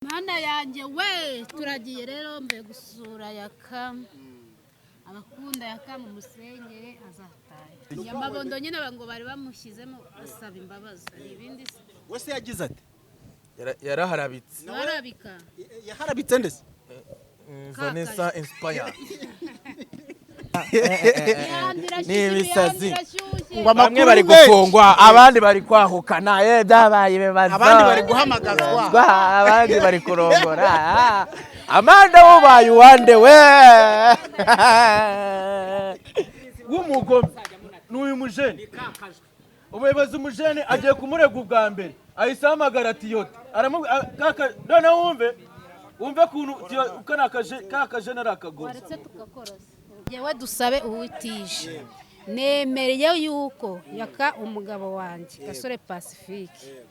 Mana yanjye we turagiye rero mbe gusura yaka abakunda yaka mu musengere azataye Nyamabondo nyine ngo bari bamushyizemo asaba imbabazi ibindi wese yagize ati yaraharabitse yaharabitse ndese Vanessa Inspire n'ibisazi bamwe bari gufungwa abandi bari kwahukana byabaye bibaza abandi bari guhamagazwa abandi bari kurongora Amanda wubaye uwande we w'umugome n'uyu mujene umuyobozi umujene agiye kumurega ubwa mbere ahise ahamagara Tiyote aramubwira none wumve kuntu ukana kajene arakagora waretse tukakora yewe dusabe uwitije nemereye yuko yaka umugabo wanjye Gasore Pacifique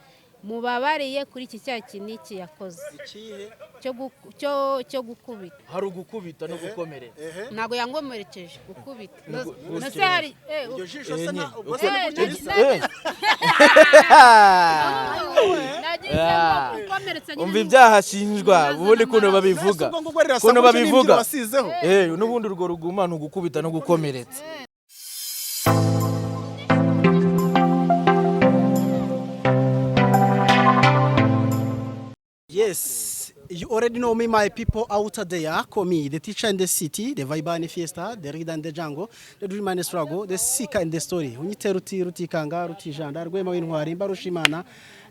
mubabariye kuri iki cyaha kiniki yakoze cyo gukubita hari ugukubita no gukomerera ntago yangomerekeje gukubita nase hari iryo jisho se na umva ibyaha ashinjwa ubundi kuno babivuga n'ubundi urwo ruguma ni ugukubita no gukomeretsa. Yes, you already know me, my people out there. Call me the teacher in the city, the vibe and the fiesta, the reader and the jungle, the dream and the struggle, the seeker in the story. Unyite rutikanga rutijanda rwema w'intwari mbarushimana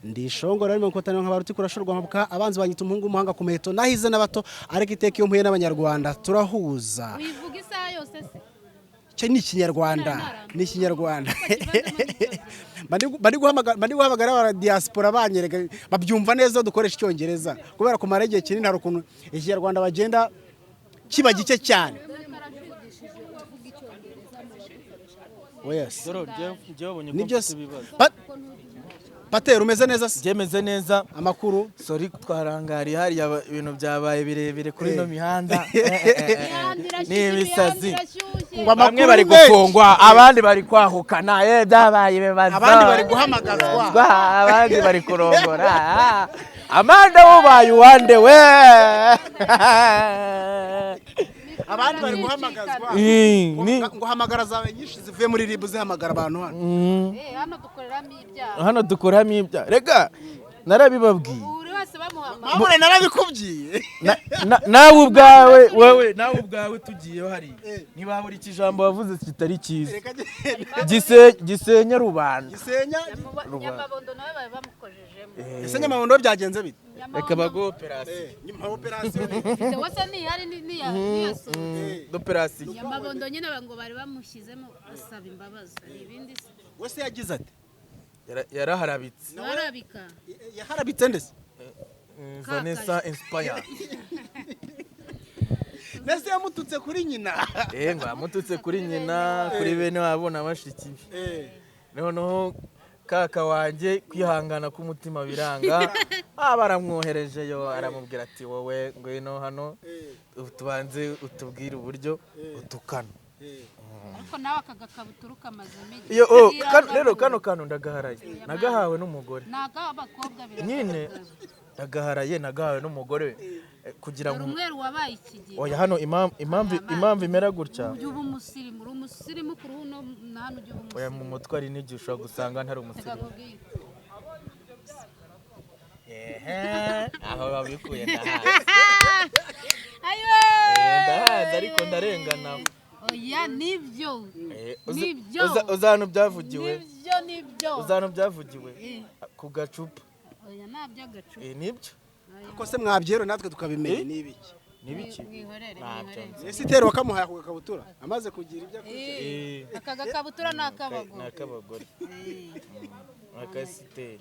ndi shongora arimo kotana nk'abaruti kurashurwa mpabuka abanzi banyita umuhungu umuhanga ku muheto nahize n'abato ariko iteka iyo mpuye n'abanyarwanda turahuza. Wivuga isaha yose se cyo ni ikinyarwanda bari guhamagara aba diaspora banyereka babyumva neza dukoresha icyongereza kubera kumara igihe kinini hari ukuntu ikinyarwanda bagenda kiba gike cyane. Yes. Nibyo Patero umeze neza se? Jemeze neza amakuru sorry twarangari hari ibintu byabaye birebire kuri no mihanda n'ibisazi bamwe bari gufungwa abandi bari kwahukana byabaye bibaza abandi bari guhamagazwa abandi bari kurongora Amanda wubaye uwande we abandi bari guhamagazwa ngo hamagara zawe nyinshi zivuye muri ribu zihamagara abantu hano dukoramo ibyaha rega narabibabwiye mamure narabikubwiye nawe ubwawe tugiye hari ntibabura ikijambo wavuze kitari cyiza gisenya rubanda Nyamabondo nawe bari bamukojejemo ese Nyamabondo byagenze bite reka bago operation nyuma operation wasa ni hari ni yaso operation Nyamabondo nyine ngo bari bamushyizemo asaba imbabazi ibindi wese yagize ati yaraharabitse yaharabitse ndese Vanessa Inspire nese yamututse kuri nyina ngo yamututse kuri nyina kuri bene wabona bashiki noneho kaka wanjye kwihangana k'umutima biranga baramwohereje yo aramubwira ati wowe ngwino hano tubanze utubwire uburyo utukana ariko nawe akagakabutura ukamazemo rero kano kantu ndagaharaye nagahawe n'umugore n'abakobwa nyine ndagaharaye nagahawe n'umugore kugira ngo umweru wabaye ikigihe oya hano impamvu imera gutya uba umusirimu kuri uno nahano ujya umusirimu oya mu mutwe ari n'igihe ushobora gusanga ntari umusirimu aho babikuye ndahazi ariko ndarengana oya nibyo uzana byavugiwe uzana byavugiwe ku gacupa oya nabyo agacupa nibyo ko se mwabyero natwe tukabimenya nibiki mwihorere ese itero wakamuhaye ku gakabutura amaze kugira ibyo aka gakabutura n'akabagore akasiteri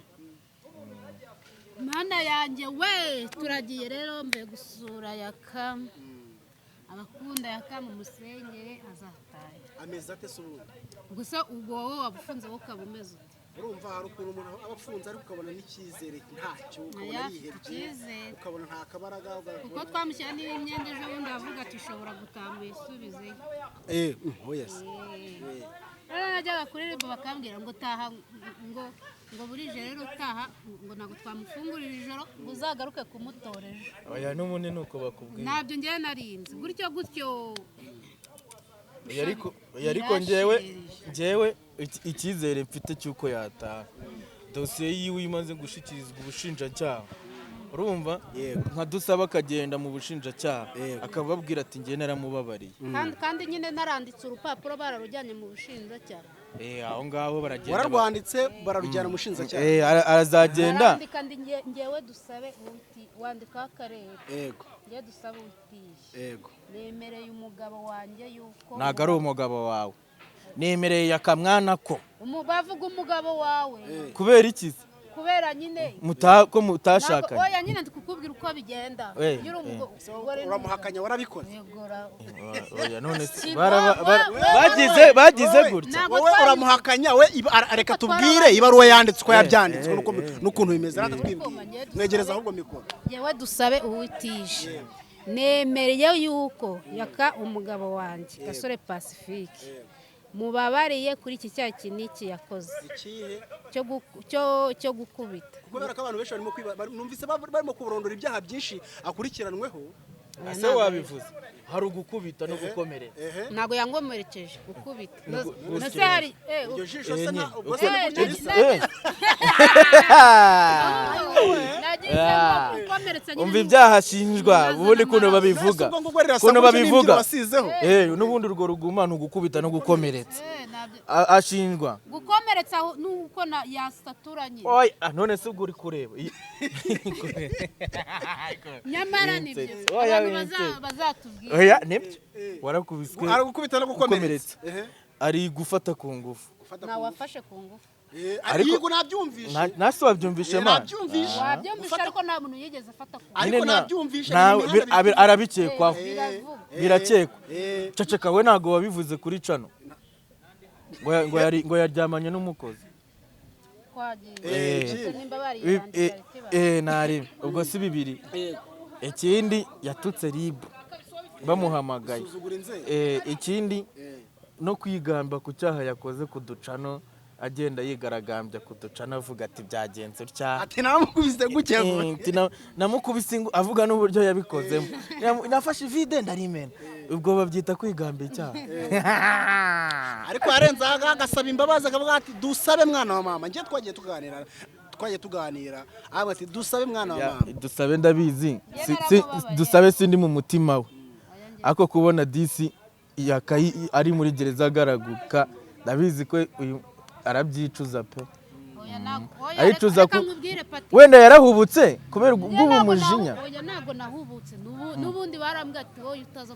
Mana yanjye we turagiye rero mbe gusura yaka abakunda yaka mu musengere azataye ameze ate se ubundi gusa ubwo wowe wabufunze wowe ukaba umeze ute urumva hari ukuntu umuntu aba afunze ariko ukabona n'icyizere ntacyo ukabona yihebye ukabona nta kabaraga kuko twamushyira n'imyenda ejo bundi avuga ati ushobora gutaha wisubizeyo yes rero najyaga kuri ribu bakambwira ngo taha ngo burije rero utaha ngo ntabwo twamufungurira ijoro ngo uzagaruke kumutora ejo. oya n'ubundi nuko bakubwira. ntabyo ngewe narinzi gutyo ariko njyewe icyizere mfite cy'uko yataha dosiye yiwe imaze gushikirizwa ubushinjacyaha urumva nka dusaba akagenda mu bushinjacyaha akababwira ati njye naramubabariye kandi nyine naranditse urupapuro bararujyanye mu bushinjacyaha. aho ngaho baragenda wararwanditse bararujyana mu bushinjacyaha arazagenda kandi ngewe dusabe wandikaho akarere ngewe dusabe utije nemereye umugabo wanjye yuko ntabwo ari umugabo wawe nemereye akamwana ko bavuga umugabo wawe kubera iki kubera nyine ko mutashakanye oya nyine ndikukubwira uko bigenda uramuhakanya warabikoze oya none bagize gutya wowe uramuhakanya we reka tubwire ibaruwa yanditse uko yabyanditse n'ukuntu bimeze rata twibwire mwegereza ahubwo mikoro yewe dusabe uwitije nemereye yuko yaka umugabo wanjye Gasore Pacifique mubabariye kuri iki cyaha kiniki yakoze cyo gukubita kubera ko abantu benshi numvise barimo kuburondora ibyaha byinshi akurikiranweho. ese wabivuze hari ugukubita no gukomeretsa ntabwo yangomerekeje gukubita nase hari iryo jisho se na umva ibyaha ashinjwa ubundi kuno babivuga n'ubundi urwo ruguma ni ugukubita no gukomeretsa ashinjwa gukomeretsa nuko yasaturanye none se ubwo uri kureba nyamara nibyo bazatubwira oya nibyo warakubiswe aragukubita no gukomeretsa ari gufata ku ngufu nawafashe ku ngufu ariko nabyumvishe nase wabyumvishe man wabyumvishe ariko nta muntu yigeze afata ku ariko nabyumvishe arabikekwaho birakekwa ceceka we ntago wabivuze kuri cano ngo yaryamanye n'umukozi nari ubwo si bibiri ikindi yatutse ribu bamuhamagaye ikindi no kwigamba ku cyaha yakoze ku ducano agenda yigaragambya ku ducano avuga ati byagenze utya ati namukubise gukego namukubise avuga n'uburyo yabikozemo nafashe vide ndarimena ubwo babyita kwigamba icyaha ariko yarenze aha agasaba imbabazi akavuga ati dusabe mwana wa mama njye twagiye tuganira aba ati dusabe mwana wa mama dusabe ndabizi dusabe sindi mu mutima we ako kubona disi ari muri gereza agaraguka ndabizi ko uyu arabyicuza pe aricuza wenda yarahubutse kubera ubw'umujinya oya ntabwo nahubutse n'ubundi barambwira ati wowe utaza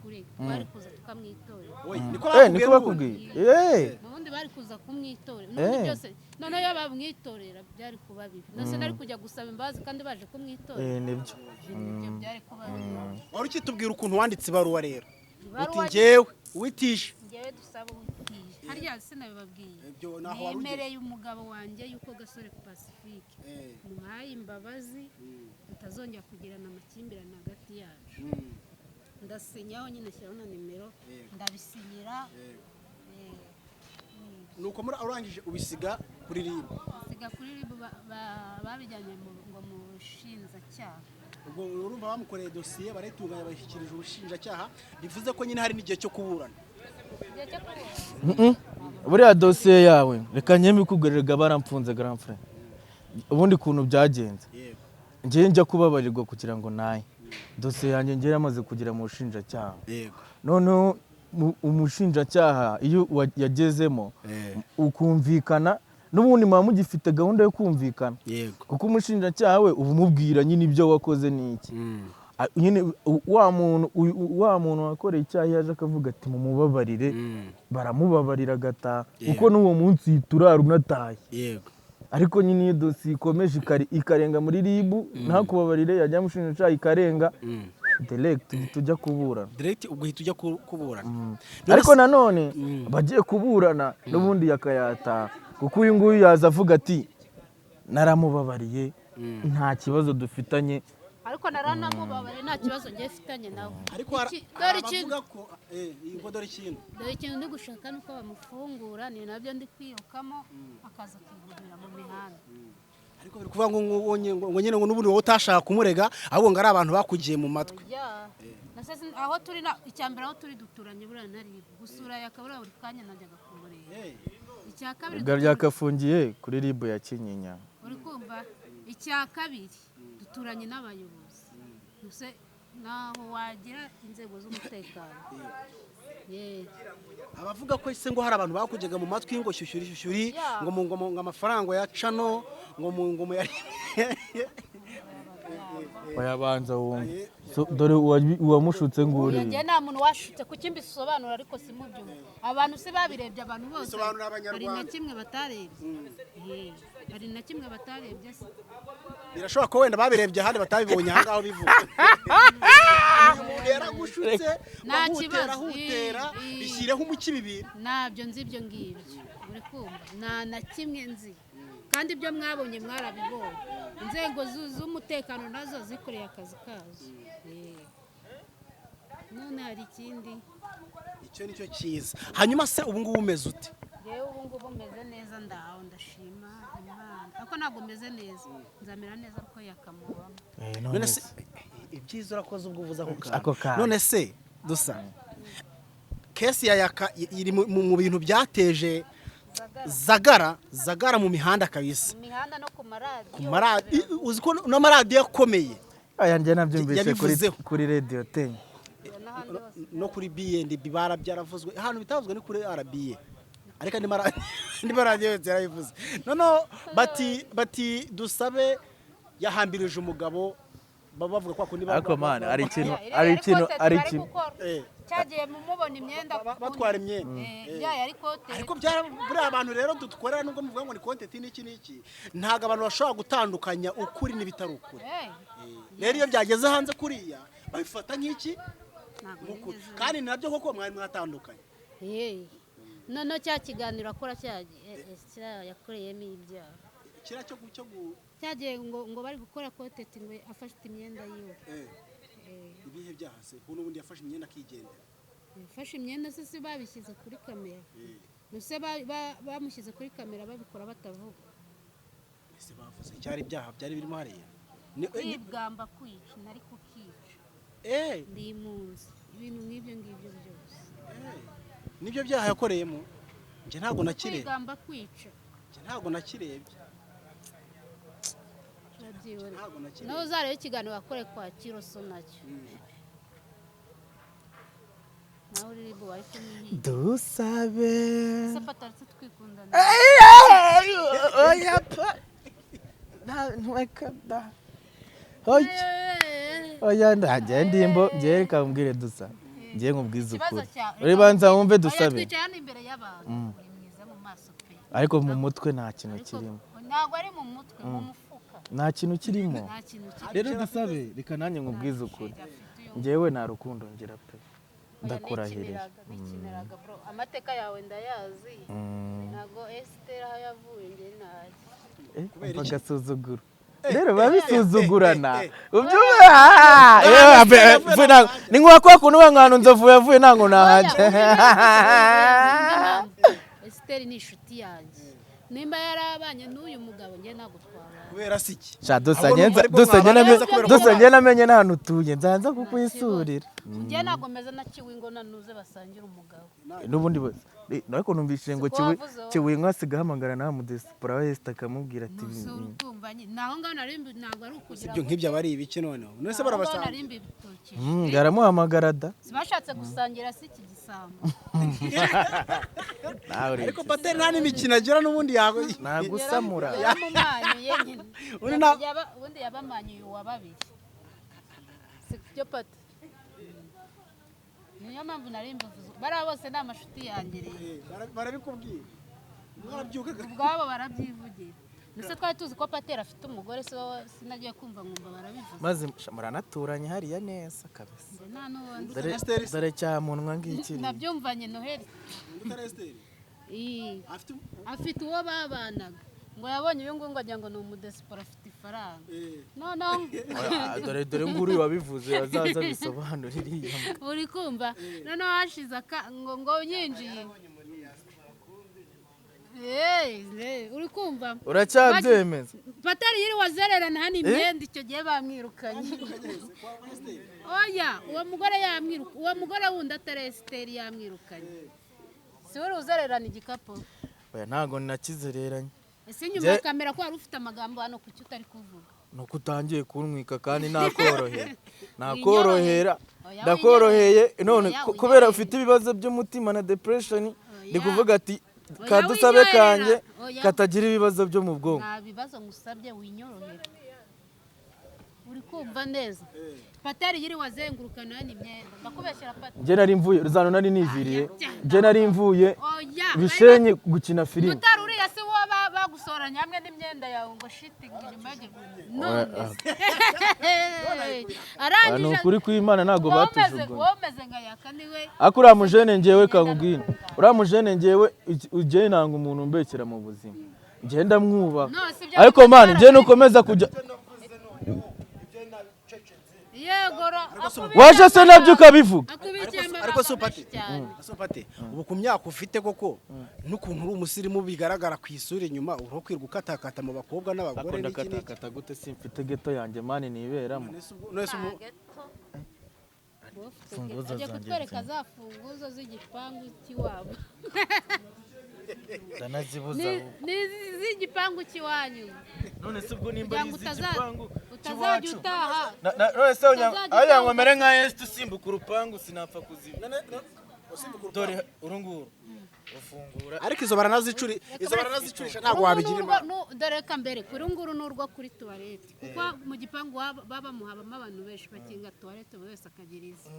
kureka bari kuza tukamwitorera niko bakubwiye n'ubundi bari kuza kumwitorera n'ubundi byose noneho iyo bamwitorera byari kuba bibi nose nari kujya gusaba imbabazi kandi baje kumwitorera nibyo byari kuba bibi wari ukitubwira ukuntu wanditse ibaruwa rero uti njyewe witishe njyewe dusaba uwitije harya sinabibabwiye nemereye umugabo wanjye yuko Gasore Pacifique muhaye imbabazi tutazongera kugirana amakimbirane hagati yacu ndasinyaho nyine shyiraho na nimero ndabisinyira nuko muri urangije ubisiga kuri ribu babijyanye ngo mu bushinjacyaha ubwo urumva bamukoreye dosiye barayitunganya bashyikirije ubushinjacyaha bivuze ko nyine hari n'igihe cyo kuburana buriya dosiye yawe reka nyembi kugurirwa baramfunze grand frère ubundi kuntu byagenze njye njya kubabarirwa kugira ngo naye dosiye yanjye njye yamaze kugera mu bushinjacyaha noneho umushinjacyaha iyo yagezemo ukumvikana n'ubundi muba mugifite gahunda yo kumvikana kuko umushinjacyaha we uba umubwira nyine ibyo wakoze ni iki nyine wa muntu wakoreye icyaha yaje akavuga ati mumubabarire baramubabarira agataha kuko n'uwo munsi turara unataye ariko nyine iyo dosiye ikomeje ikarenga muri ribu nta kubabarire yajya mushinjacyaha ikarenga direct tujya kuburana direct ubwo hita ujya kuburana ariko nanone bagiye kuburana n'ubundi yakayata kuko uyu nguyu yaza avuga ati naramubabariye nta kibazo dufitanye ariko naranamubabare nta kibazo ngiye mfitanye nawe. ariko abavuga ko dore ikintu ndi gushaka nuko bamufungura ni nabyo ndi kwirukamo akaza kwigurira mu mihanda. ariko biri kuvuga ngo nyine ngo n'ubundi wowe utashaka kumurega ahubwo ngo ari abantu bakugiye mu matwi. aho turi icyambere aho turi duturanye buriya nari gusura yakabura buri kanya najyaga kumureba. Icya kabiri byakafungiye kuri ribu ya Kinyinya. uri kumva icya kabiri duturanye n'abayobozi gusa naho wagira inzego z'umutekano. abavuga ko ise ngo hari abantu bakujyaga mu matwi ngo shyushyuri ngo amafaranga ya cano ngo mu yari bayabanza wumva dore uwamushutse nguri njye nta muntu washutse ku kimbi bisobanura ariko si mu byo abantu se babirebye abantu bose hari na kimwe batarebye hari na kimwe batarebye se birashoboka ko wenda babirebye handi batabibonye aha ngaho bivuga umuntu yaragushutse nta kibazo ahutera bishyireho umuki bibiri ntabyo nzi ibyo ngibyo uri kumva nta na kimwe nzi kandi ibyo mwabonye mwarabibonye inzego z'umutekano nazo zikoreye akazi kazo. none hari ikindi icyo nicyo cyiza. hanyuma se ubu ngubu umeze ute? yewe ubu ngubu meze neza ndaho ndashima Imana ariko ntabwo meze neza nzamera neza ariko yakamubamo. none se ibyiza urakoze ubwo uvuze ako kantu. none se dusa kesi ya yaka iri mu bintu byateje zagara mu mihanda kabisa. Mu mihanda no ku maradiyo uzi ko n'amaradiyo akomeye aya njye nabyumvise kuri radio 10 no kuri BNB barabyaravuzwe ahantu bitavuzwe ni kuri RBA ariko andi maradiyo yarabivuze. noneho bati dusabe yahambirije umugabo bavuga ko akundi ariko man ari ikintu cyagiye mumubona imyenda batwara imyenda ariko buriya abantu rero dukorera nubwo muvuga ngo ni content n'iki ntago abantu bashobora gutandukanya ukuri n'ibitari ukuri. rero iyo byageze hanze kuriya babifata nk'iki kandi nabyo koko mwari mwatandukanye. none cya kiganiro akora yakoreyemo ibyaha kira cyo cyagiye ngo bari gukora content ngo afashe imyenda yiwe. ibihe byahase kuko n'ubundi yafashe imyenda akigendera. yafashe imyenda se babishyize kuri kamera nuse bamushyize kuri kamera babikora batavuga. ese bavuze cyari ibyaha byari birimo hariya kwibwamba kwica nari kukica ndi impunzi ibintu nk'ibyo ngibyo byose nibyo byaha yakoreyemo. njye ntabwo nakirebye kwibwamba kwica ntabwo nakirebye naho uzareba ikiganiro wakoreye kwa Kiroso nacyo naho uri bo ariko ni dusabe sapataretse twikundana oya pa ntwekada oya ndaje ndimbo ngiye kambwire dusa ngiye nkubwiza ukuri uri banza wumve dusabe twicana imbere y'abantu uri mwiza mu maso pe ariko mu mutwe nta kintu kirimo ntabwo ari mu mutwe mu mufuka nta kintu kirimo. rero dusabe reka nanjye nkubwiza ukuri ngewe nta rukundo ngira pe ndakurahirira amateka yawe ndayazi ntago Esther aho yavuye nge ntazi agasuzuguro rero babisuzugurana ni nkuwa kwa kuntu wangana nzovu yavuye ntango nahaje. Esther ni inshuti yanjye nimba yarabanye n'uyu mugabo nge ntabwo twabana kubera siki dusanye namenye n'ahantu utuye nzanza kukwisurira nge ntabwo meze na kiwi ngo nanuze basangira umugabo n'ubundi ariko numvise ngo kiwi nkasiga hamagara na mudesipora wa Esther akamubwira ati naho ngaho narimbi ntabwo ari ukugira ibyo nk'ibyo bari ibiki noneho nese barabasanga narimbi bitoki yaramuhamagara da bashatse gusangira si iki gisambo ariko pateri nta n'imikino agira n'ubundi nagusamura yamumanyuye nyine ubundi yabamanyuye uwa babiri sibyo pati niyo mpamvu narimbi bariya bose ni amashuti yanjye rero barabikubwira ubwabo barabyivugira ndetse twari tuzi ko pateri afite umugore se sinagiye kumva nkumva barabivuze maze muranaturanye hariya neza kabisa nta n'ubundi dore cyamunwa ngiki nabyumvanye Noheli afite uwo babanaga ngo yabonye uyu nguyu ngo agira ngo ni umudesipora afite amafaranga noneho dore nguru wabivuze azaza bisobanura iriya uri kumva noneho hashize ngo nyinjiye uri kumva uracyabyemeza patari yiri wazererana hano imyenda icyo gihe bamwirukanye oya uwo mugore wundi atari Esiteri yamwirukanye si we uzererana igikapu oya ntago nakizereranye ese nyuma ya kamera ko wari ufite amagambo hano kuki utari kuvuga nuko utangiye kunwika kandi nakorohera ndakoroheye none kubera ufite ibibazo by'umutima na depression ndi kuvuga ati kadusabe kanjye katagira ibibazo byo mu bwonko nta bibazo ngusabye winyorohera uri kumva neza patari yiri wazengurukana hano imyenda ndakubeshyira patari nje nari mvuye ruzano nari niviriye nje nari mvuye bishenye gukina filime mutari uriya se wo bagusoranya hamwe n'imyenda yawe ngo shitingi inyuma y'igihuru arangije ukuri kw'Imana ntago batujugunye womeze nka yakaniwe akura mujene ngewe kangubwina ura mujene ngewe uje nanga umuntu mbekera mu buzima ngenda mwuba ariko man nje nukomeza kujya waje se nabyo ukabivuga ariko sopate ubu ku myaka ufite koko n'ukuntu uri umusirimu bigaragara ku isura inyuma uro kwirwa ukatakata mu bakobwa n'abagore n'ikindi kata gute simfite geto yanjye mani niberamo funguzo zanjye kutwereka za funguzo z'igipangu cy'iwabo ndanazibuza z'igipangu cy'iwanyu none se ubwo nimba ari igipangu utazajya utaha none se aya ngomere nka Yesu usimbuka urupangu sinapfa kuziba dore urunguru ufungura ariko izo baranazicurisha ntago wabigira impamvu dore ka mbere kuri nguru n'urwo kuri toilette kuko mu gipangu baba muhabamo abantu benshi bakinga toilette buri wese akagira izi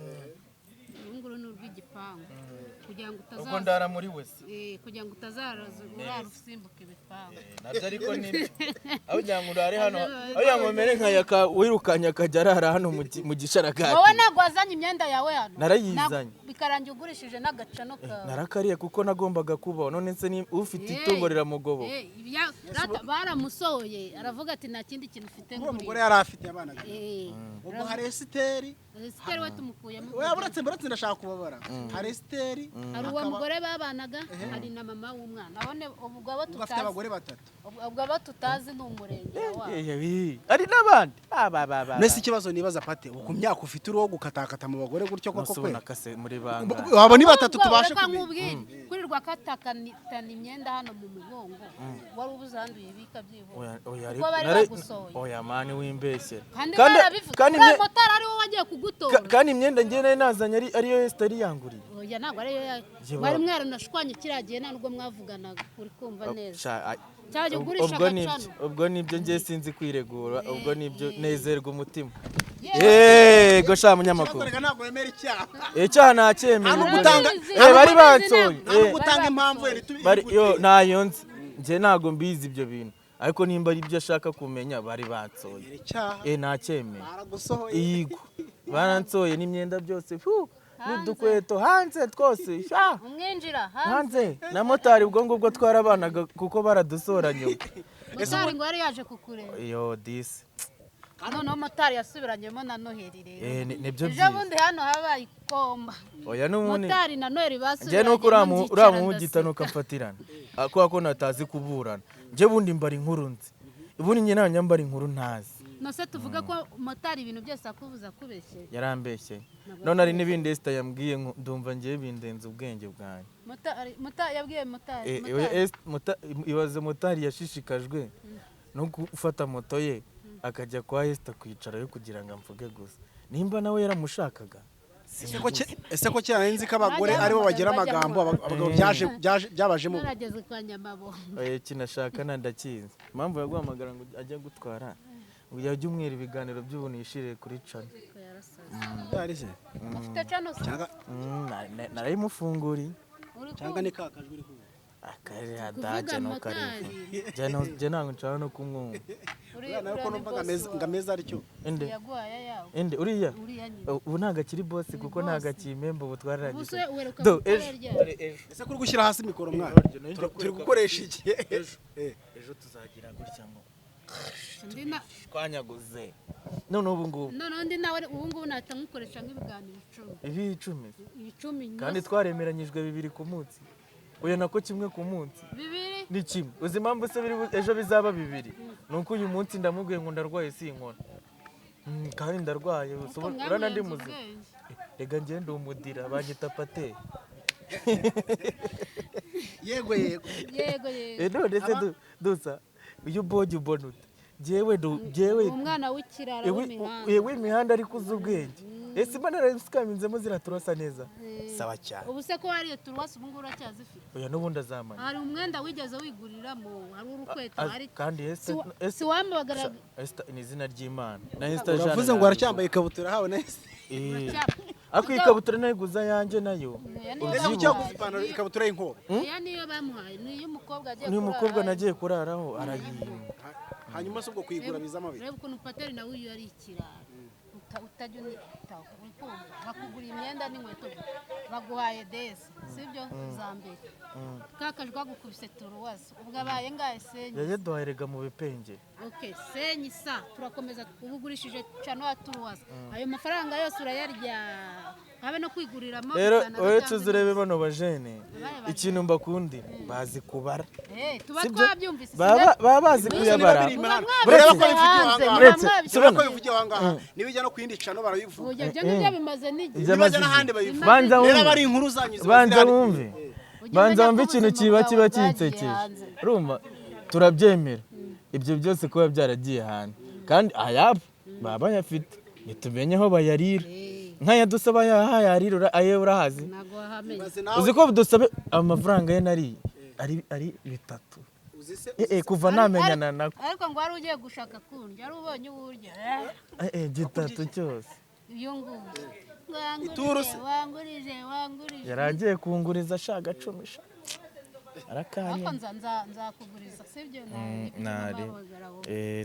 nguru n'urw'igipangu kugira ngo utazaza ubwo ndara muri wese kugira ngo utazaraza usimbuka ibipangu nabyo ariko ni aho nyanguru ari hano aho yangomere nka yaka wirukanya akajya arara hano mu gisharagati wowe ntago wazanye imyenda yawe hano narayizanye bikarangira ugurishije n'agacano kawe narakariye kuko nagombaga kubaho none se ni ufite itungo riramugobo baramusohoye aravuga ati nta kindi kintu ufite ngo umugore yari afite abana ubwo hari Esiteri we tumukuyemo uretse ndashaka kubabara hari Esiteri hari uwo mugore babanaga hari na mama w'umwana abone ubwo abo bafite abagore batatu ubwo abo tutazi ni umurenge wabo ari n'abandi nese ikibazo nibaza pate ku myaka ufite uruwo gukatakata mu bagore gutyo koko kwe nakase muri banga wabo ni batatu tubashe kumubwira kurirwa katakana imyenda hano mu mugongo wari ubuzanduye ibika byivuye oya mani wimbeshe kandi motari ari wowe wagiye kugutora kandi imyenda ngiye nazanye ariyo Esiteri yanguriye oya ntabwo ariyo mwari mwaranashwanye kiragiye nta nubwo mwavuganaga uri kumva neza cyajya ugurisha agacano ubwo nibyo ngiye sinzi kwiregura ubwo nibyo nezerwa umutima yego sha munyamakuru ntabwo wemera icyaha icyaha nacyemeye bari bansoye gutanga impamvu yo nayo nzi nje ntago mbizi ibyo bintu ariko nimba ari ibyo ashaka kumenya bari bansoye nacyemeye yego baransoye n'imyenda byose n'udukweto hanze twose umwinjira hanze na motari ubwo ngubwo twarabanaga kuko baradusoranye motari ngo yari yaje kukureba yo disi noneho motari yasubiranyemo na Noheli rero nibyo byiza bundi hano habaye ikomba oya n'ubundi motari na Noheli basubiranye njye nuko uramuhugita nuko afatirana kubera ko natazi kuburana njye bundi mbara inkuru nzi ubundi njye nta nyambara inkuru ntazi nose tuvuga ko motari ibintu byose akubuza kubeshye yarambeshye none ari n'ibindi Esther yambwiye ndumva ngiye bindenze ubwenge bwanjye motari yabwiye motari ibaze motari yashishikajwe no gufata moto ye akajya kwa Esther kwicarayo kugira ngo amvuge gusa nimba nawe yaramushakaga ese ko cyane nzi ko abagore aribo bagira amagambo abagabo byabajemo narageze kwa Nyamabo kinashaka nandakizi impamvu yaguhamagara ngo ajya gutwara yajya umwera ibiganiro by'ubunishire kuri channel ufite channel narayimufunguriye cyangwa ni kakajwe uri kuvuga akari hadaje no kare je nango nshaka no kumwumva nawe ko numva ngameza aricyo ende uriya ubu ntagakiri boss kuko ntagakimemba ubu twararangije ese kuri gushyira hasi mikoro mwana turi gukoresha iki ejo tuzagira gutya ngo twanyaguze none ubu ngubu undi nawe ubu ngubu nahita nkukoresha nk'ibiganiro 10 10 kandi twaremeranyijwe 2 ku munsi oya nako kimwe ku munsi 2 ni kimwe uzi impamvu se ejo bizaba 2 nuko uyu munsi ndamubwiye ngo ndarwaye sinkora kandi ndarwaye urana ndi muzima rega ngende umudira banyita pate yego none se dusa uyu bogi ubonute jewe umwana w'ikirara w'imihanda ariko uzi ubwenge ese imana narabisikaminzemo ziraturasa neza sawa cyane ubu se ko hariyo turwasa ubu ngubu uracyazifite oya n'ubundi azamana hari umwenda wigeze wiguriramo hari urukweto hari kandi si wambagara ni izina ry'Imana na Esther Jean uravuze ngo aracyambaye ikabutura hawe na ako ikabutura nayiguza yanjye nayo uzi cyo ipantaro ikabutura y'inkobe ya niyo bamuhaye niyo umukobwa agiye ni umukobwa nagiye kuraraho arayimba hanyuma se ubwo kuyigura bizama bite reba ukuntu pateri nawe uyu ari ikirara utajya unitaho bakugura imyenda n'inkweto baguhaye desi sibyo za mbere kakajwe gukubise turuwaza ubwo abaye ngahe senyi yaje duhaherega mu bipenge senyi sa turakomeza ubugurishije cano ya turuwaza ayo mafaranga yose urayarya habe no kwiguriramo rero oye tuzurebe bano bajene ikintu mbakundira bazi kubara tuba twabyumvise baba bazi kuyabara bureba ko bivugiye ahangaha nibijya no kwindi cano barabivuga ibyo bimaze n'igihe nibajya n'ahandi babivuga rero bari inkuru zanyu banza wumve ikintu kiba kinsekeje urumva turabyemera ibyo byose kuba byaragiye hanze kandi ayabo baba bayafite nitumenye aho bayarira nkaya dusaba yahayarira aye urahazi uzi ko dusabe amafaranga ye nari ari 3 kuva namenyana nako ariko ngo wari ugiye gushaka kundya ari ubonye uburyo gitatu cyose iyo ngubu wangurije yaragiye kunguriza ashaka 10 arakanye nzakuguriza sibyo nari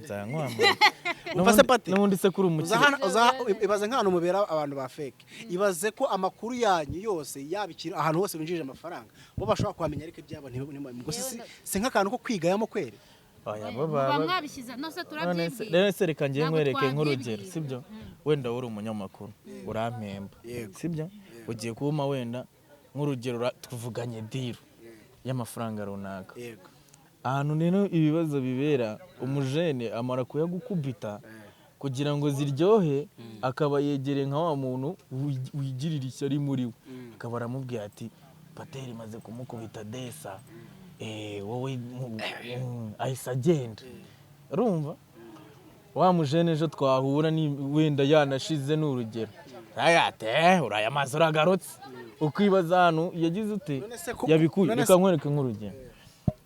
zankwama umfase pati nubundi se kuri umukire ibaze nk'ahantu mubera abantu ba fake ibaze ko amakuru yanyu yose yabikira ahantu hose binjije amafaranga bo bashobora kwamenya ariko ibyabo ngo se nk'akantu ko kwigayamo kwere oya mwabishyize nose turabyibwiye rero se reka ngiye nkwereke nk'urugero sibyo wenda uri umunyamakuru urampemba sibyo ugiye kuma wenda nk'urugero tuvuganye diro y'amafaranga runaka ahantu rero ibibazo bibera umujene amara kuyagukubita kugira ngo ziryohe akaba yegereye nka wa muntu wigirira ishyari muri we akaba aramubwira ati pateri maze kumukubita desa wowe ahise agenda urumva wa mujene ejo twahura ni wenda yanashize n'urugero uraya mazi uragarutse ukibaza hano yagize ute yabikuye reka nkwereke nk'urugero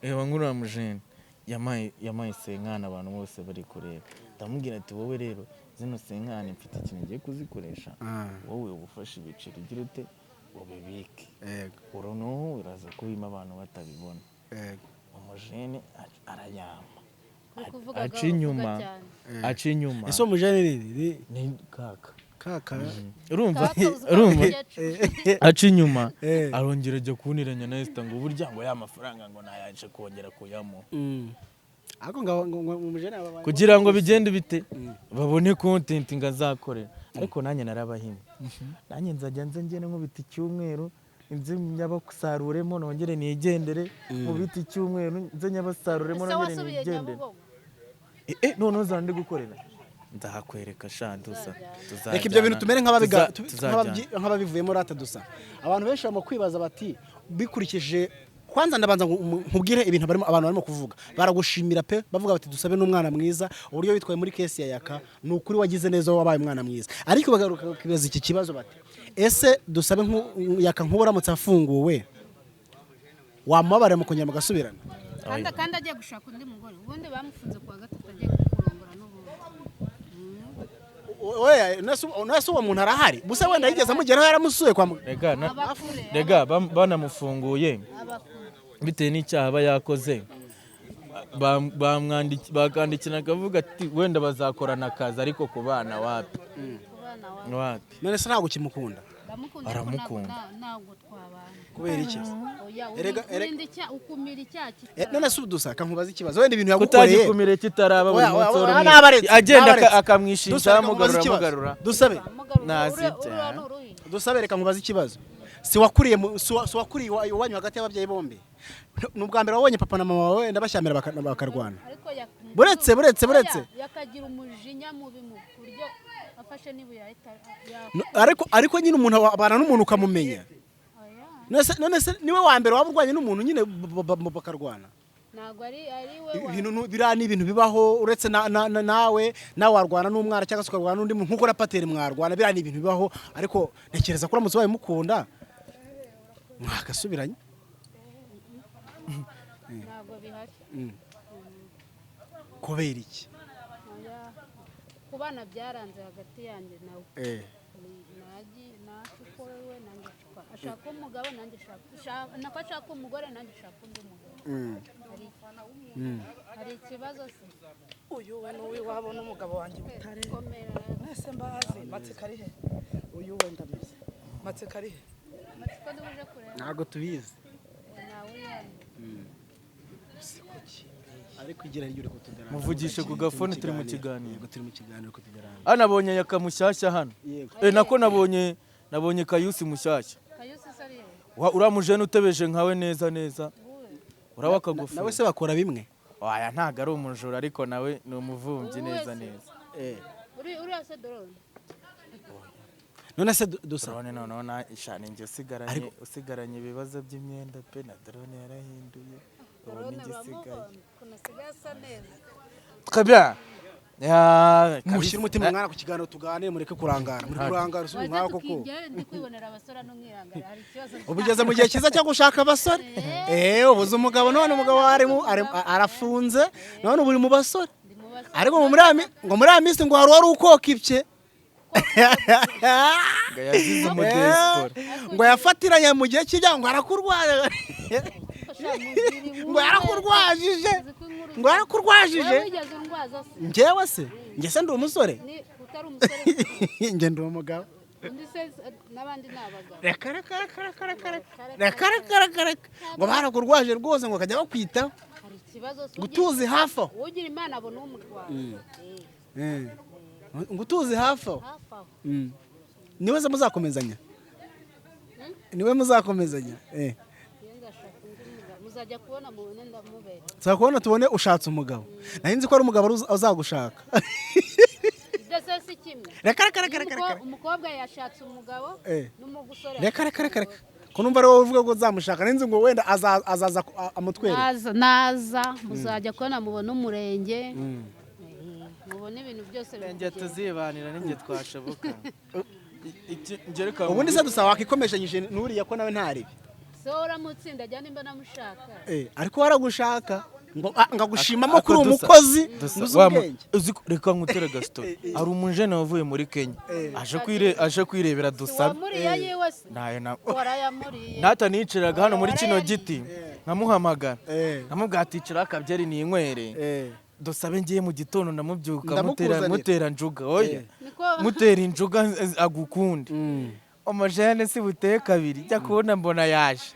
nk'uriya mujene yamaye senkana abantu bose bari kureba ndamubwira ati wowe rero zino senkana mfite ikintu ngiye kuzikoresha wowe ubufashe ibiceri ugira ute ubibike urunuhu uraza kubima abantu batabibona umujene arayama aca inyuma ese umujene ni kaka urumva aca inyuma arongera ajya kuniranya na Esther ngo burya ngo ya mafaranga ngo nayaje kongera kuyamo kugira ngo bigende bite babone content ngazakorera ariko nanjye narabahimye nanjye nzajya ngene nkubita icyumweru inzi nyabakusaruremo nongere nigendere mu biti cyumweru nze nyabasaruremo nongere nigendere none zandi gukorera ndahakwereka shandusa reka ibyo bintu tumere nk'ababivuyemo rata dusa abantu benshi bamo kwibaza bati bikurikije kwanza ndabanza nkubwire ibintu abantu barimo kuvuga baragushimira pe bavuga bati dusabe n'umwana mwiza uburyo witwaye muri case ya Yaka ni ukuri wagize neza wabaye umwana mwiza ariko bagaruka kibaza iki kibazo bati ese dusabe Yaka nk'uburamutse afunguwe wamabara mu kongera mugasubirana kandi agiye gushaka undi mugore ubundi bamufunze kwa gatatu agiye kurongora n'ubundi oya nase uwo muntu arahari gusa wenda yigeze amugeraho yaramusuye kwa rega banamufunguye bitewe n'icyaha aba yakoze bakandikira akavuga ati wenda bazakorana akazi ariko ku bana wapi twabana wapi none se ntabwo ukimukunda ndamukunda Aramukunda. ntabwo twabana kubera iki oya Erega- urinda ukumira icyaha none se udusa kankubaza ikibazo wenda ibintu kutagira yagukoreye kumire kitaraba buri Oya, munsi oya, wari n'abaretse, agenda n'abaretse. akamwishinja Dusabe reka nkubaze amugarura ikibazo. amugarura dusabe Nazibya. dusabe reka nkubaze ikibazo si wakuriye si wakuriye iwanyu hagati y'ababyeyi bombi ni ubwa mbere wabonye papa na mama wawe wenda bashyamira bakarwana buretse yakagira umujinya mubi mu buryo afashe n'ibuye ahita ariko nyine umuntu abana n'umuntu ukamumenya none se niwe wa mbere waba urwanye n'umuntu nyine bakarwana ntabwo ari we ibintu biriya ni ibintu bibaho uretse nawe warwana n'umwana cyangwa se ukarwana n'undi muntu nk'uko na pateri mwarwana biriya ni ibintu bibaho ariko ntekereza ko uramutse wabimukunda mwagasubiranye ntabwo bihari kubera iki ku bana byaranze hagati yanjye nawe nacuko wewe nanjye cupa ashaka umugabo nanjye nako ashaka umugore nanjye ashaka undi mugabo hari ikibazo se uyu we n'uw'iwabo n'umugabo wanjye Butare mwese mbazi Matsiko ari he uyu we ndamuzi Matsiko ari he Matsiko nduje kureba ntabwo tubizi nawe yani ariko igira ryo uri kutugaragara muvugishe ku gafone turi mu kiganiro yego turi mu kiganiro kutugaragara anabonye yakamushyashya hano nako nabonye Kayusi mushyashya Kayusi sari uramujene utebeje nkawe neza uraba akagufi nawe se bakora bimwe waya ntago ari umujura ariko nawe ni umuvumbyi neza uri ase drone none se dusa drone none ishane nge usigaranye ibibazo by'imyenda pe na drone yarahinduye ubona igisigaye kunasigaye asa neza kabya mushyira umutima mwana ku kiganiro tuganire mureke kurangara muri kurangara usubiye nk'aho koko ndi kwibonera abasore no mwirangara hari ikibazo ubugeze mu gihe cyiza cyo gushaka abasore ubuze umugabo none umugabo arafunze none ubu uri mu basore ariko ngo muri aya minsi ngo hari wari ukoka ibye ngo yafatiranye mu gihe cy'ibyago ngo arakurwaje ngo yarakurwajije ngo yarakurwajije njyewe se njye se ndi umusore njye ndi umugabo reka ngo barakurwaje rwose ngo kajya bakwitaho ngo utuzi hafi aho ugira imana abona umurwayi ngo utuzi hafi aho niwe se muzakomezanya niwe muzakomezanya muzajya kubona mubone ndamubera nzaba kubona tubone ushatse umugabo nari nzi ko ari umugabo azagushaka ibyo se si kimwe reka umukobwa yashatse umugabo n'umugusore reka ko numva ari wowe uvuga ko uzamushaka nari nzi ngo wenda azaza amutwere naza muzajya kubona mubone umurenge mubone ibintu byose njye tuzibanira n'inge twashoboka ubundi se dusaba wakikomeshanyije n'uriya ko nawe ntaribi so uramutsinda ajya nimba namushaka ariko waragushaka ngo agushimamo kuri umukozi reka nkutere gasito hari umujene wavuye muri Kenya aje kwirebera dusabe nataniciraga hano muri kino giti nkamuhamagara nkamubwira ati icara akabyari ninywere dusabe ngiye mu gitondo ndamubyuka mutera njuga oya mutera injuga agukunde umujene si buteye kabiri jya kubona mbona yaje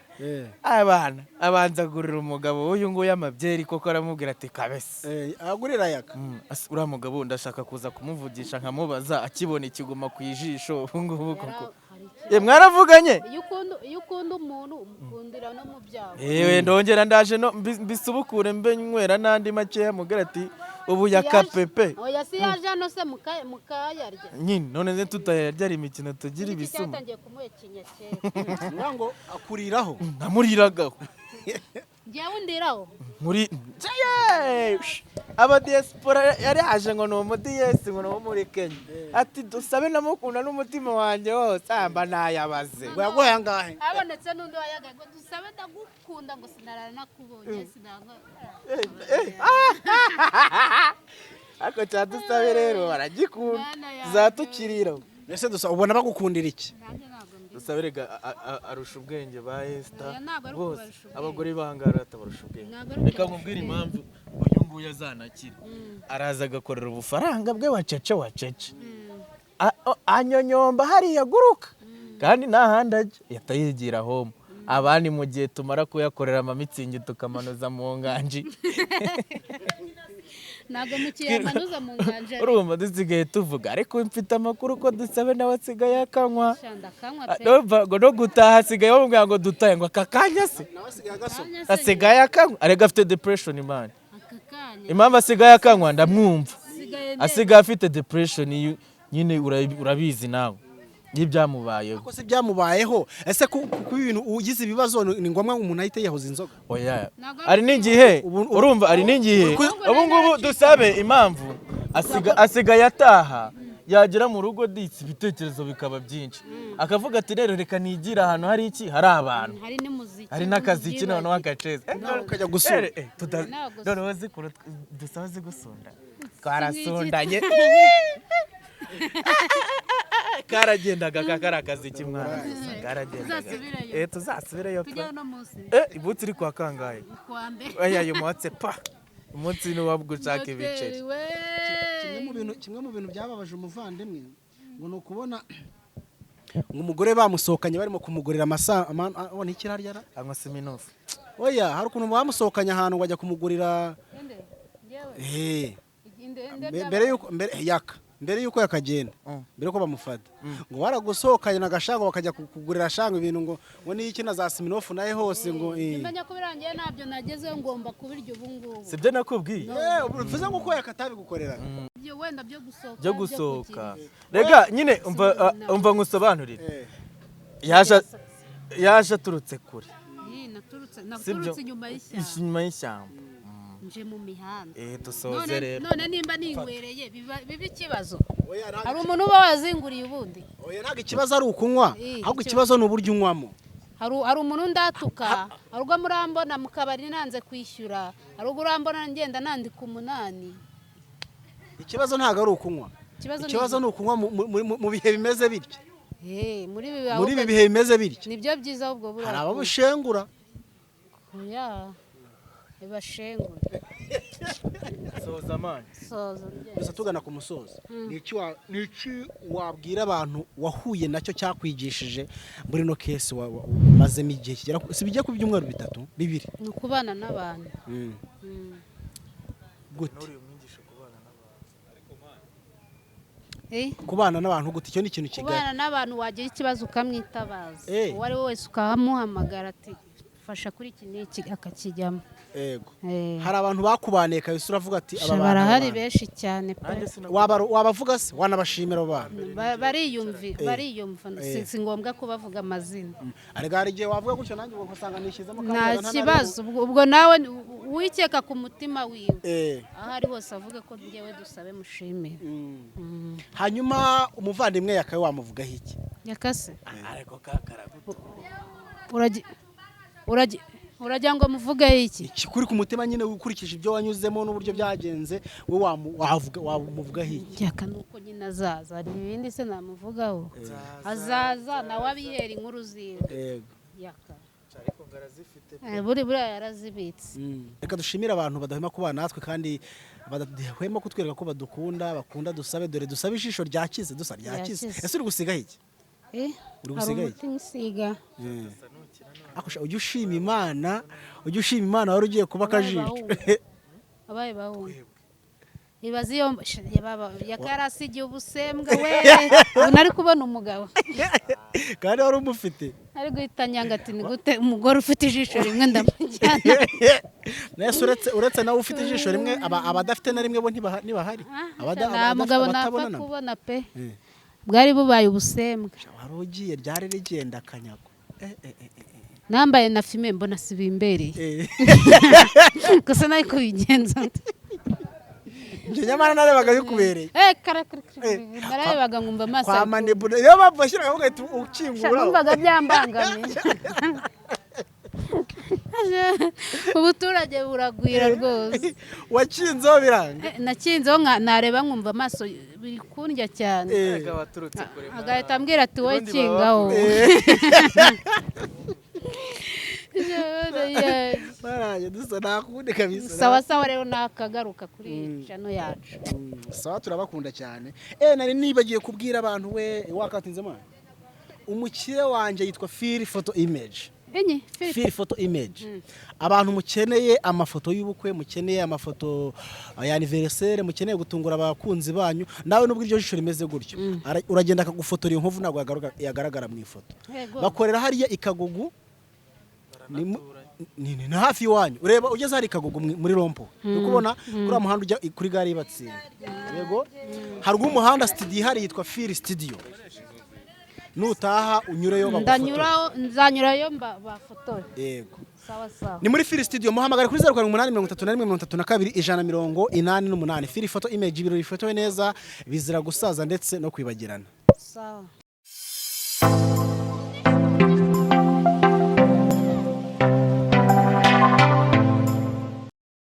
abanza gurira umugabo uyu nguyu amabyeri koko aramubwira ati kabese agurira yaka uriya mugabo ndashaka kuza kumuvugisha nkamubaza akibona ikiguma ku ijisho ubu ngubu koko mwaravuganye iyo ukunda umuntu umukundira no mu byago ndongera ndaje mbisubukure mbe nywera n'andi makeya mubwira ati ubu yakapepe oya si yaje hano se mukayarya nyine none ze tutayarya ari imikino tugira ibisuma cyatangiye kumuhekenya kera ngo akuriraho namuriragaho njyewe undiraho muri aba diaspora yari aje ngo ni umudiyesi ngo ni uwo muri Kenya ati dusabe namukunda n'umutima wanjye wose amba nayabaze ngo yaguhaye angahe abonetse n'undi wayaga ngo dusabe ndagukunda ngo sinarara nakubonye sinanga ako cyadusabe rero baragikunda zatukirira ese dusa ubona bagukundira iki dusabe rega arusha ubwenge ba Esther bose abagore bangara atabarusha ubwenge reka nkubwire impamvu uyu nguyu azanakira araza agakorera ubufaranga bwe wacece anyonyomba hariya guruka kandi nta handi ajya yahita yigira home abandi mu gihe tumara kuyakorera amamitsingi tukamanuza mu nganji ntabwo mukiyamanuza mu nganja urumva dusigaye tuvuga ariko mfite amakuru ko dusabe nawe asigaye akanywa ndakanywa pe ngo no gutaha asigaye bamubwira ngo dutahe ngo aka kanya se asigaye akanywa arega afite depression man aka kanya impamvu asigaye akanywa ndamwumva sigaye asigaye afite depression nyine urabizi nawe y'ibyamubayeho ko se byamubayeho ese ku ibintu ugize ibibazo ni ngombwa umuntu ahite yahoza inzoga oya ari n'igihe urumva ari n'igihe ubu ngubu dusabe impamvu asigaye ataha yagera mu rugo ditse ibitekerezo bikaba byinshi akavuga ati rero reka nigira ahantu hari iki hari abantu hari n'umuziki hari n'akaziki noneho agaceza ukajya gusura noneho zikuru dusabe zigusunda twarasundanye karagendaga kakari akaziki mwana karagendaga tuzasubireyo tujya no munsi ibutsi iri kwa kangahe kwa mbere oya uyu munsi pa umunsi ni uwo gushaka ibiceri kimwe mu bintu byababaje umuvandimwe ngo ni ukubona umugore bamusohokanye barimo kumugurira abona ikiraryara anywa seminofu oya hari ukuntu bamusohokanye ahantu bajya kumugurira mbere yuko yakagenda mbere yuko bamufata ngo baragusohokanye nagashango bakajya kugurira shango ibintu ngo niki na za seminofu naye hose ngo menya ko birangiye nabyo nagezeho ngomba kubirya ubu ngubu sibyo nakubwiye uvuze ngo yakatabikorera wenda byo gusohoka rega nyine umva ngusobanurire yaje aturutse kure naturutse inyuma y'ishyamba nje mu mihanda dusoze rero none nimba ninywereye biba ikibazo hari umuntu uba wazinguriye ubundi oya ntabwo ikibazo ari ukunywa ahubwo ikibazo ni uburyo unywamo hari umuntu ndatuka hari ubwo murambona mu kabari nanze kwishyura hari ubwo urambona ngenda nandika 8 ikibazo ntabwo ari ukunywa ikibazo ni ukunywa mu bihe bimeze bityo muri ibi bihe bimeze bityo nibyo byiza ahubwo buriya hari ababushengura oya ibashengura soza mani gusa tugana ku musozo niki wabwira abantu wahuye nacyo cyakwigishije muri no case wamazemo igihe kigera si bijya ku byumweru 2 ni ukubana n'abantu gute kubana n'abantu gute icyo ni ikintu kigali kubana n'abantu wagira ikibazo ukamwitabaza uwo ari we wese ukamuhamagara ati fasha kuri iki n'iki akakijyamo yego hari abantu bakubaniye kabisa uravuga ati aba bantu barahari benshi cyane wabavuga se wanabashimira abo bantu bariyumva si ngombwa ko bavuga amazina arega hari igihe wavuga gutyo nanjye ugasanga nishyizemo nta kibazo ubwo nawe wikeka ku mutima wiwe aho ari hose avuga ko njyewe dusabe mushimire hanyuma umuvandimwe yakaye wamuvugaho iki yakase ariko kakaragutu urajya ngo muvugeho iki kuri ku mutima nyine ukurikije ibyo wanyuzemo n'uburyo byagenze we wamuvugaho iki yaka nuko nyine azaza ibindi se namuvugaho azaza nawe abihera inkuru ziwe yaka buriya yarazibitse reka dushimire abantu badahwema kubana natwe kandi badahwema kutwereka ko bakunda dusabe dore dusabe ijisho ryakize ryakize ese uri gusigaho iki hari umuti nsiga ujya ushima imana wari ugiye kuba akajisho abaye bahunga ibaze iyo yakarasigiye ubusembwa we nari kubona umugabo kandi wari umufite ari guhita nyanga ati ni gute umugore ufite ijisho rimwe ndamujyana nese uretse nawe ufite ijisho rimwe abadafite na rimwe bo ntibahari nta mugabo napfa kubona pe bwari bubaye ubusembwa wari ugiye ryari rigenda akanyago nambaye na fime mbona sibimbereye gusa nari kubigenza nje nyamara narebaga bikubereye narebaga nkumva amaso kwa manebure iyo bavashira ugahita ukingura numvaga byambangamiye ubuturage buragwira rwose wakinzeho biranga nakinzeho nareba nkumva amaso biri kundya cyane agahita ambwira ati wowe kingaho Baraje dusa nakunde kabisa. sawa sawa rero nakagaruka kuri channel yacu. Sawa turabakunda cyane. Nari nibagiye kubwira abantu we wakatinze mwana. Umukire wanje yitwa Feel Photo Image. Enye Feel Photo Image. Abantu mukeneye amafoto y'ubukwe, mukeneye amafoto ya anniversaire, mukeneye gutungura abakunzi banyu, nawe nubwo iryo jisho rimeze gutyo. Uragenda akagufotora iyo nkovu nago yagaragara mu ifoto. Bakorera hariya Ikagugu. Ni hafi iwanyu. Ureba ugeze hari Ikagugu muri Rompo. Ukubona kuri muhanda ujya kuri gare y'Ibatsinda. Yego. Hari umuhanda studio hari yitwa Feel Studio. Nutaha unyureyo bagufotore. Nzanyurayo bafotore. Yego. Sawa sawa. Ni muri Feel Studio muhamagara kuri 0833 Feel Photo Image ibiro bifotowe neza bizira gusaza ndetse no kwibagirana. Sawa.